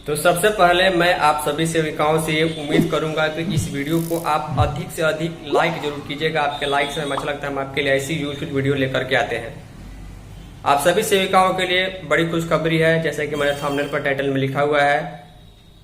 तो सबसे पहले मैं आप सभी सेविकाओं से ये उम्मीद करूंगा कि इस वीडियो को आप अधिक से अधिक लाइक जरूर कीजिएगा। आपके लाइक से हमें अच्छा लगता है, हम आपके लिए ऐसी यूजफुल वीडियो लेकर के आते हैं। आप सभी सेविकाओं के लिए बड़ी खुशखबरी है, जैसे कि मैंने थंबनेल पर टाइटल में लिखा हुआ है।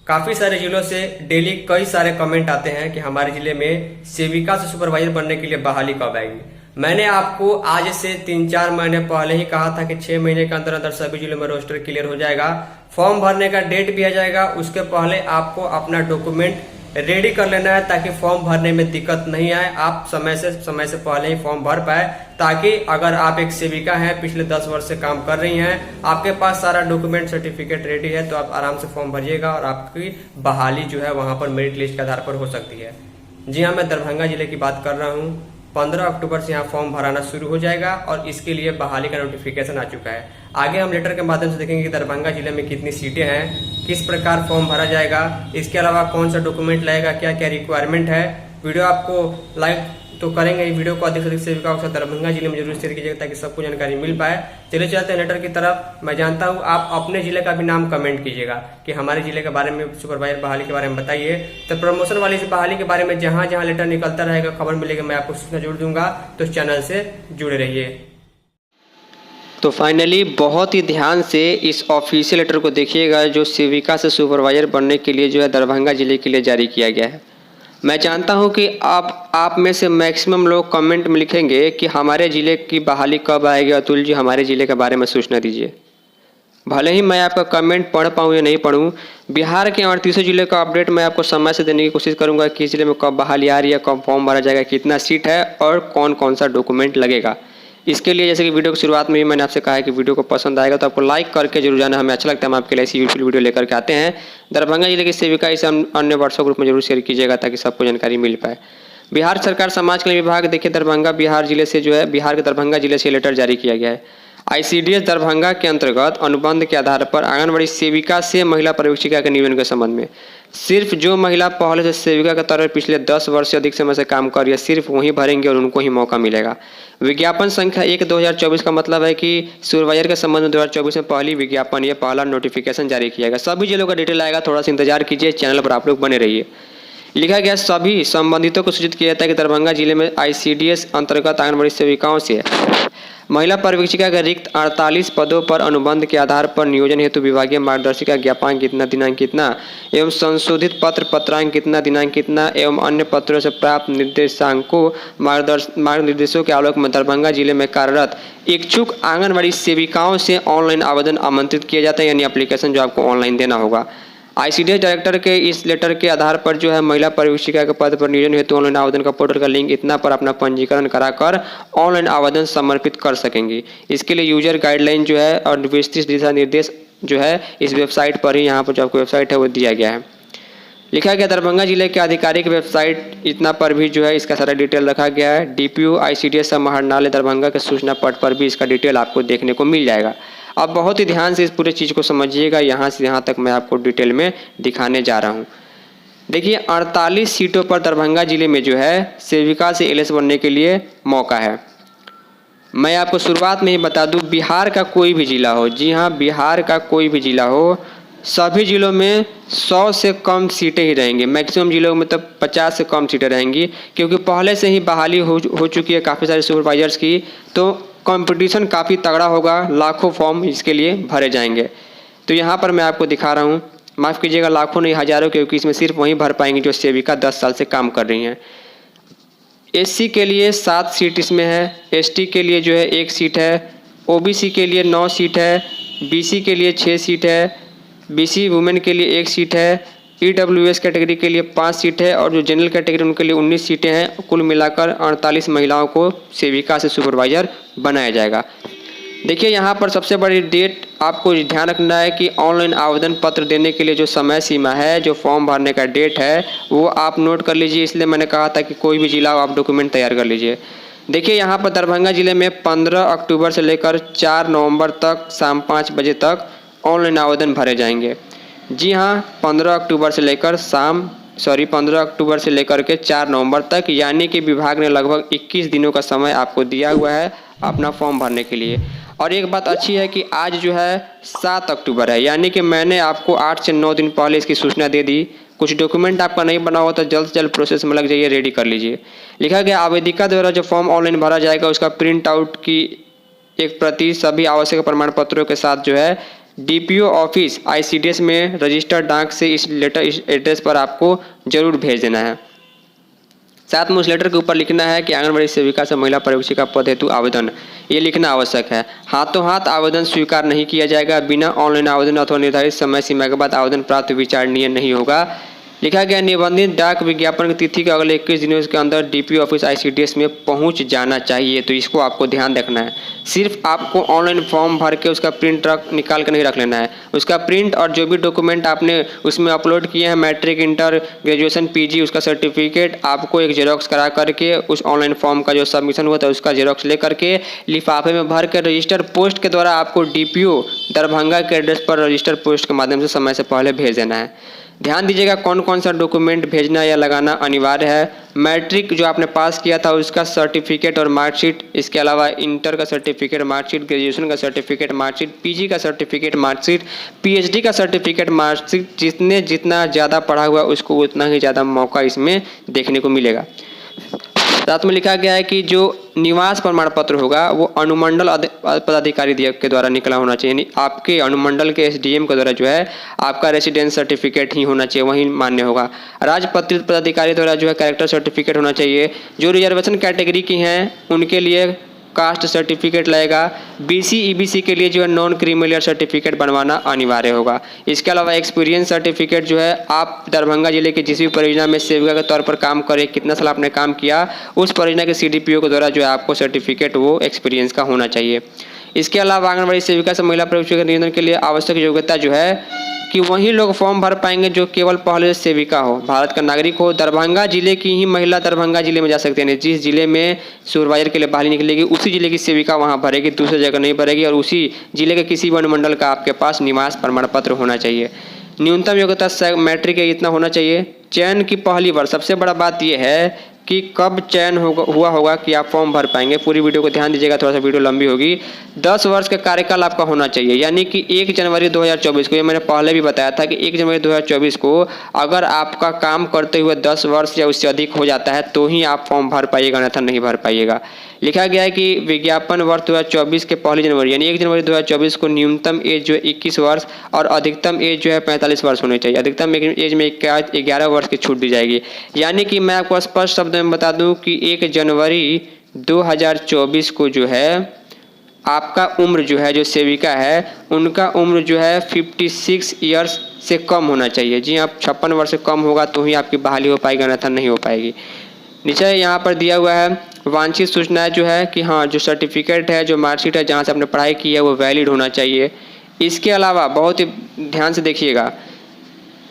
काफी सारे जिलों से डेली कई सारे कमेंट आते हैं कि हमारे जिले में सेविका से सुपरवाइजर बनने के लिए बहाली कब आएगी। मैंने आपको आज से 3-4 महीने पहले ही कहा था कि 6 महीने के अंदर अंदर सभी जिलों में रोस्टर क्लियर हो जाएगा, फॉर्म भरने का डेट भी आ जाएगा। उसके पहले आपको अपना डॉक्यूमेंट रेडी कर लेना है ताकि फॉर्म भरने में दिक्कत नहीं आए, आप समय से पहले ही फॉर्म भर पाए, ताकि अगर आप एक सेविका हैं, पिछले 10 वर्ष से काम कर रही हैं, आपके पास सारा डॉक्यूमेंट सर्टिफिकेट रेडी है, तो आप आराम से फॉर्म भरिएगा और आपकी बहाली जो है वहां पर मेरिट लिस्ट के आधार पर हो सकती है। जी हाँ, मैं दरभंगा जिले की बात कर रहा हूँ। 15 अक्टूबर से यहाँ फॉर्म भराना शुरू हो जाएगा और इसके लिए बहाली का नोटिफिकेशन आ चुका है। आगे हम लेटर के माध्यम से देखेंगे कि दरभंगा जिले में कितनी सीटें हैं, किस प्रकार फॉर्म भरा जाएगा, इसके अलावा कौन सा डॉक्यूमेंट लगेगा, क्या क्या रिक्वायरमेंट है। वीडियो आपको लाइक तो करेंगे, इस वीडियो को अधिक से अधिक सेविकाओं के साथ दरभंगा जिले में जरूर शेयर कीजिएगा ताकि सबको जानकारी मिल पाए। चलिए चलते हैं लेटर की तरफ। मैं जानता हूँ आप अपने जिले का भी नाम कमेंट कीजिएगा कि हमारे जिले के बारे में, सुपरवाइजर बहाली के बारे में बताइए। तो प्रमोशन वाली इस बहाली के बारे में जहां जहां लेटर निकलता रहेगा, खबर मिलेगी, मैं आपको सूचना जोड़ दूंगा, तो चैनल से जुड़े रहिए। तो फाइनली बहुत ही ध्यान से इस ऑफिशियल लेटर को देखिएगा जो सेविका से सुपरवाइजर बनने के लिए जो है दरभंगा जिले के लिए जारी किया गया है। मैं जानता हूं कि आप में से मैक्सिमम लोग कमेंट में लिखेंगे कि हमारे ज़िले की बहाली कब आएगी, अतुल जी हमारे ज़िले के बारे में सूचना दीजिए। भले ही मैं आपका कमेंट पढ़ पाऊँ या नहीं पढ़ूँ, बिहार के 38 जिले का अपडेट मैं आपको समय से देने की कोशिश करूँगा कि इस जिले में कब बहाली आ रही है, कब फॉर्म भरा जाएगा, कितना सीट है और कौन कौन सा डॉक्यूमेंट लगेगा। इसके लिए जैसे कि वीडियो की शुरुआत में ही मैंने आपसे कहा है कि वीडियो को पसंद आएगा तो आपको लाइक करके जरूर जाना, हमें अच्छा लगता है, हम आपके लिए ऐसी यूजफुल वीडियो लेकर के आते हैं। दरभंगा जिले की सेविका इसे अन्य व्हाट्सएप ग्रुप में जरूर शेयर कीजिएगा ताकि सबको जानकारी मिल पाए। बिहार सरकार समाज कल्याण विभाग, देखिए दरभंगा बिहार जिले से जो है, बिहार के दरभंगा जिले से लेटर जारी किया गया है। ICDS दरभंगा के अंतर्गत अनुबंध के आधार पर आंगनबाड़ी सेविका से महिला पर्यवेक्षिका के नियोजन के संबंध में सिर्फ जो महिला पहले से सेविका के तौर पर पिछले 10 वर्ष से अधिक समय से काम कर रही है, सिर्फ वही भरेंगे और उनको ही मौका मिलेगा। विज्ञापन संख्या 1/2024 का मतलब है कि सुपरवाइजर के संबंध में 2024 में पहली विज्ञापन, ये पहला नोटिफिकेशन जारी किया गया। सभी जिलों का डिटेल आएगा, थोड़ा सा इंतजार कीजिए, चैनल पर आप लोग बने रहिए। लिखा गया सभी संबंधितों को सूचित किया जाता है कि दरभंगा जिले में ICDS अंतर्गत आंगनबाड़ी सेविकाओं से महिला पर्यवेक्षिका के रिक्त 48 पदों पर अनुबंध के आधार पर नियोजन हेतु विभागीय मार्गदर्शिका ज्ञापन कितना दिनांक कितना एवं संशोधित पत्रांक कितना दिनांक कितना एवं अन्य पत्रों से प्राप्त निर्देशांकों मार्गनिर्देशों के आलोक में दरभंगा जिले में कार्यरत इच्छुक आंगनबाड़ी सेविकाओं से ऑनलाइन आवेदन आमंत्रित किया जाता है, यानी एप्लीकेशन जो आपको ऑनलाइन देना होगा। ICDS डायरेक्टर के इस लेटर के आधार पर जो है महिला पर्यवेक्षिका के पद पर नियोजन हेतु ऑनलाइन आवेदन का पोर्टल का लिंक इतना पर अपना पंजीकरण कराकर ऑनलाइन आवेदन समर्पित कर सकेंगे। इसके लिए यूजर गाइडलाइन जो है और विस्तृत दिशा निर्देश जो है इस वेबसाइट पर ही, यहाँ पर जो आपको वेबसाइट है वो दिया गया है। लिखा गया दरभंगा जिले के आधिकारिक वेबसाइट इतना पर भी जो है इसका सारा डिटेल रखा गया है। DPO ICDS समाहरणालय दरभंगा के सूचना पट पर भी इसका डिटेल आपको देखने को मिल जाएगा। अब बहुत ही ध्यान से इस पूरे चीज़ को समझिएगा, यहाँ से यहाँ तक मैं आपको डिटेल में दिखाने जा रहा हूँ। देखिए 48 सीटों पर दरभंगा जिले में जो है सेविका से LS बनने के लिए मौका है। मैं आपको शुरुआत में ही बता दूँ, बिहार का कोई भी जिला हो, जी हाँ बिहार का कोई भी जिला हो, सभी जिलों में 100 से कम सीटें ही रहेंगी। मैक्सिमम जिलों में तो 50 से कम सीटें रहेंगी, क्योंकि पहले से ही बहाली हो चुकी है काफ़ी सारे सुपरवाइजर्स की, तो कंपटीशन काफ़ी तगड़ा होगा, लाखों फॉर्म इसके लिए भरे जाएंगे। तो यहाँ पर मैं आपको दिखा रहा हूँ, माफ़ कीजिएगा लाखों नहीं हज़ारों, क्योंकि इसमें सिर्फ वही भर पाएंगे जो सेविका 10 साल से काम कर रही हैं। SC के लिए 7 सीट इसमें है, ST के लिए जो है 1 सीट है, OBC के लिए 9 सीट है, BC के लिए 6 सीट है, BC वुमेन के लिए 1 सीट है, EWS कैटेगरी के लिए 5 सीट है और जो जनरल कैटेगरी उनके लिए 19 सीटें हैं। कुल मिलाकर 48 महिलाओं को सेविका से सुपरवाइजर बनाया जाएगा। देखिए यहाँ पर सबसे बड़ी डेट आपको ध्यान रखना है कि ऑनलाइन आवेदन पत्र देने के लिए जो समय सीमा है, जो फॉर्म भरने का डेट है, वो आप नोट कर लीजिए। इसलिए मैंने कहा था कि कोई भी जिला आप डॉक्यूमेंट तैयार कर लीजिए। देखिए यहाँ पर दरभंगा जिले में 15 अक्टूबर से लेकर 4 नवंबर तक शाम 5 बजे तक ऑनलाइन आवेदन भरे जाएंगे। जी हाँ, 15 अक्टूबर से लेकर के 4 नवंबर तक, यानी कि विभाग ने लगभग 21 दिनों का समय आपको दिया हुआ है अपना फॉर्म भरने के लिए। और एक बात अच्छी है कि आज जो है 7 अक्टूबर है, यानी कि मैंने आपको 8 से 9 दिन पहले इसकी सूचना दे दी। कुछ डॉक्यूमेंट आपका नहीं बना हो तो जल्द से जल्द प्रोसेस में लग जाइए, रेडी कर लीजिए। लिखा गया आवेदिका द्वारा जो फॉर्म ऑनलाइन भरा जाएगा उसका प्रिंट आउट की एक प्रति सभी आवश्यक प्रमाण पत्रों के साथ जो है डीपीओ ऑफिस ICDS में रजिस्टर्ड डाक से इस एड्रेस पर आपको जरूर भेज देना है। साथ में उस लेटर के ऊपर लिखना है कि आंगनबाड़ी सेविका से महिला पर्यवेक्षिका पद हेतु आवेदन, ये लिखना आवश्यक है। हाथों हाथ आवेदन स्वीकार नहीं किया जाएगा। बिना ऑनलाइन आवेदन अथवा निर्धारित समय सीमा के बाद आवेदन प्राप्त विचारणीय नहीं होगा। लिखा गया निबंधित डाक विज्ञापन की तिथि के अगले 21 दिनों के अंदर डीपीओ ऑफिस ICDS में पहुंच जाना चाहिए। तो इसको आपको ध्यान रखना है। सिर्फ आपको ऑनलाइन फॉर्म भर के उसका प्रिंट निकाल कर नहीं रख लेना है। उसका प्रिंट और जो भी डॉक्यूमेंट आपने उसमें अपलोड किए हैं, मैट्रिक, इंटर, ग्रेजुएशन, PG, उसका सर्टिफिकेट आपको एक जेरोक्स करा करके उस ऑनलाइन फॉर्म का जो सबमिशन हुआ था उसका जेरोक्स ले करके लिफाफे में भर कर रजिस्टर पोस्ट के द्वारा आपको DPO दरभंगा के एड्रेस पर रजिस्टर पोस्ट के माध्यम से समय से पहले भेज देना है। ध्यान दीजिएगा कौन कौन सा डॉक्यूमेंट भेजना या लगाना अनिवार्य है। मैट्रिक जो आपने पास किया था उसका सर्टिफिकेट और मार्कशीट, इसके अलावा इंटर का सर्टिफिकेट मार्कशीट, ग्रेजुएशन का सर्टिफिकेट मार्कशीट, PG का सर्टिफिकेट मार्कशीट, PhD का सर्टिफिकेट मार्कशीट। जितना ज़्यादा पढ़ा हुआ उसको उतना ही ज़्यादा मौका इसमें देखने को मिलेगा। साथ में लिखा गया है कि जो निवास प्रमाण पत्र होगा वो अनुमंडल पदाधिकारी के द्वारा निकला होना चाहिए, यानी आपके अनुमंडल के SDM के द्वारा जो है आपका रेसिडेंस सर्टिफिकेट ही होना चाहिए, वही मान्य होगा। राजपत्रित पदाधिकारी द्वारा जो है कैरेक्टर सर्टिफिकेट होना चाहिए। जो रिजर्वेशन कैटेगरी की हैं उनके लिए कास्ट सर्टिफिकेट लगेगा। BC EBC के लिए जो है नॉन क्रीमिलियर सर्टिफिकेट बनवाना अनिवार्य होगा। इसके अलावा एक्सपीरियंस सर्टिफिकेट जो है आप दरभंगा जिले के जिस भी परियोजना में सेविका के तौर पर काम करें, कितना साल आपने काम किया, उस परियोजना के CDPO के द्वारा जो है आपको सर्टिफिकेट वो एक्सपीरियंस का होना चाहिए। इसके अलावा आंगनबाड़ी सेविका से महिला पर्यवेक्षिका नियोजन के लिए आवश्यक योग्यता जो है कि वही लोग फॉर्म भर पाएंगे जो केवल पहले सेविका हो, भारत का नागरिक हो, दरभंगा जिले की ही महिला दरभंगा जिले में जा सकते हैं। जिस जिले में सुपरवाइजर के लिए बहाली निकलेगी उसी जिले की सेविका वहां भरेगी, दूसरी जगह नहीं भरेगी। और उसी जिले के किसी भी अनुमंडल का आपके पास निवास प्रमाण पत्र होना चाहिए। न्यूनतम योग्यता मैट्रिक इतना होना चाहिए। चयन की पहली बार सबसे बड़ा बात यह है कि कब चयन हुआ होगा कि आप फॉर्म भर पाएंगे। पूरी वीडियो को ध्यान दीजिएगा, थोड़ा सा वीडियो लंबी होगी। 10 वर्ष का कार्यकाल आपका होना चाहिए, यानी कि 1 जनवरी 2024 को, ये मैंने पहले भी बताया था कि 1 जनवरी 2024 को अगर आपका काम करते हुए 10 वर्ष या उससे अधिक हो जाता है तो ही आप फॉर्म भर पाइएगा, अन्यथा नहीं भर पाइएगा। लिखा गया है कि विज्ञापन वर्ष 2024 के 1 जनवरी यानी 1 जनवरी 2024 को न्यूनतम एज जो है 21 वर्ष और अधिकतम एज जो है 45 वर्ष होनी चाहिए। अधिकतम एज में 11 वर्ष की छूट दी जाएगी। यानी कि मैं आपको स्पष्ट शब्द में बता दूं कि 1 जनवरी 2024 को जो है आपका उम्र जो है, जो सेविका है उनका उम्र जो है 56 ईयर्स से कम होना चाहिए। जी आप 56 वर्ष से कम होगा तो ही आपकी बहाली हो पाएगी, अन्यथा नहीं हो पाएगी। नीचे यहाँ पर दिया हुआ है वांछित सूचनाएं जो है कि हाँ जो सर्टिफिकेट है, जो मार्कशीट है, जहाँ से आपने पढ़ाई की है वो वैलिड होना चाहिए। इसके अलावा बहुत ही ध्यान से देखिएगा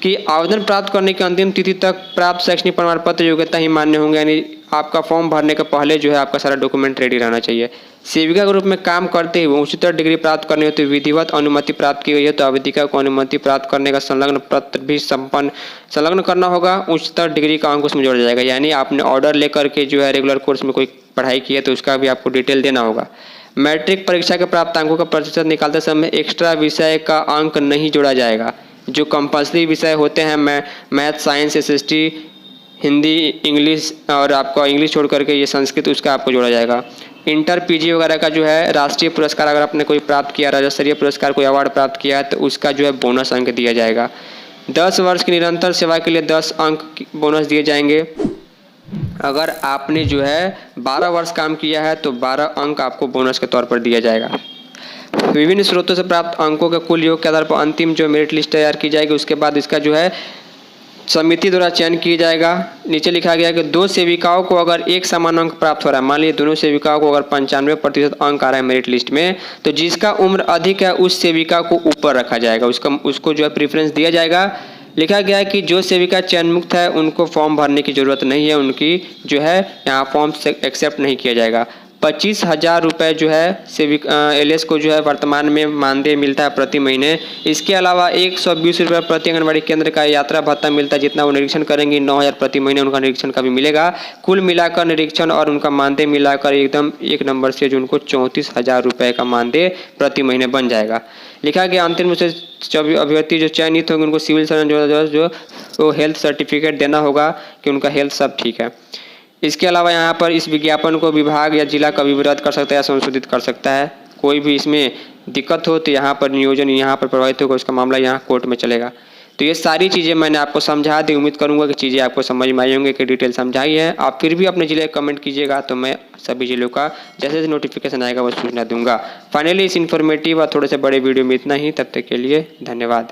कि आवेदन प्राप्त करने की अंतिम तिथि तक प्राप्त शैक्षणिक प्रमाण पत्र योग्यता ही मान्य होंगे, यानी आपका फॉर्म भरने के पहले जो है आपका सारा डॉक्यूमेंट रेडी रहना चाहिए। सेविका के रूप में काम करते हुए उच्चतर डिग्री प्राप्त करनी हो तो विधिवत अनुमति प्राप्त की गई है तो आवेदिका को अनुमति प्राप्त करने का संलग्न पत्र भी संलग्न करना होगा। उच्चतर डिग्री का अंक उसमें जोड़ा जाएगा, यानी आपने ऑर्डर लेकर के जो है रेगुलर कोर्स में कोई पढ़ाई की है तो उसका भी आपको डिटेल देना होगा। मैट्रिक परीक्षा के प्राप्त अंकों का प्रतिशत निकालते समय एक्स्ट्रा विषय का अंक नहीं जोड़ा जाएगा। जो कंपल्सरी विषय होते हैं math, science, SST, Hindi, English और आपका इंग्लिश छोड़ करके ये संस्कृत, उसका आपको जोड़ा जाएगा। इंटर, PG वगैरह का जो है राष्ट्रीय पुरस्कार अगर आपने कोई प्राप्त किया, राज्य स्तरीय पुरस्कार कोई अवार्ड प्राप्त किया है तो उसका जो है बोनस अंक दिया जाएगा। 10 वर्ष की निरंतर सेवा के लिए 10 अंक बोनस दिए जाएंगे। अगर आपने जो है 12 वर्ष काम किया है तो 12 अंक आपको बोनस के तौर पर दिया जाएगा। विभिन्न स्रोतों से प्राप्त अंकों के कुल योग के आधार पर अंतिम जो मेरिट लिस्ट तैयार की जाएगी। उसके बाद इसका जो है समिति द्वारा चयन किया जाएगा। नीचे लिखा गया कि 2 सेविकाओं को अगर एक समान अंक प्राप्त हो रहा है, मान लीजिए दोनों सेविकाओं को अगर 95% अंक आ रहा है मेरिट लिस्ट में, तो जिसका उम्र अधिक है उस सेविका को ऊपर रखा जाएगा, उसको जो है प्रेफरेंस दिया जाएगा। लिखा गया है कि जो सेविका चयन मुक्त है उनको फॉर्म भरने की जरूरत नहीं है, उनकी जो है यहाँ फॉर्म एक्सेप्ट नहीं किया जाएगा। 25,000 रुपये जो है सेविका एलएस को जो है वर्तमान में मानदेय मिलता है प्रति महीने। इसके अलावा 120 रुपये प्रति आंगनबाड़ी केंद्र का यात्रा भत्ता मिलता है, जितना वो निरीक्षण करेंगी 9,000 प्रति महीने उनका निरीक्षण का भी मिलेगा। कुल मिलाकर निरीक्षण और उनका मानदेय मिलाकर एकदम एक नंबर से जो उनको 34,000 रुपये का मानदेय प्रति महीने बन जाएगा। लिखा गया अंतिम रूप से अभ्यर्थी जो चयनित होंगे उनको सिविल सर्जन जो हेल्थ सर्टिफिकेट देना होगा कि उनका हेल्थ सब ठीक है। इसके अलावा यहाँ पर इस विज्ञापन को विभाग या जिला कभी भी रद्द कर सकता है या संशोधित कर सकता है। कोई भी इसमें दिक्कत हो तो यहाँ पर नियोजन यहाँ पर प्रभावित होगा, उसका मामला यहाँ कोर्ट में चलेगा। तो ये सारी चीज़ें मैंने आपको समझा दी। उम्मीद करूँगा कि चीज़ें आपको समझ में आई होंगी, कि डिटेल समझाई है। आप फिर भी अपने जिले कमेंट कीजिएगा तो मैं सभी जिलों का जैसे जैसे नोटिफिकेशन आएगा वो सूचना दूंगा। फाइनली इस इन्फॉर्मेटिव और थोड़े से बड़े वीडियो में इतना ही। तब तक के लिए धन्यवाद।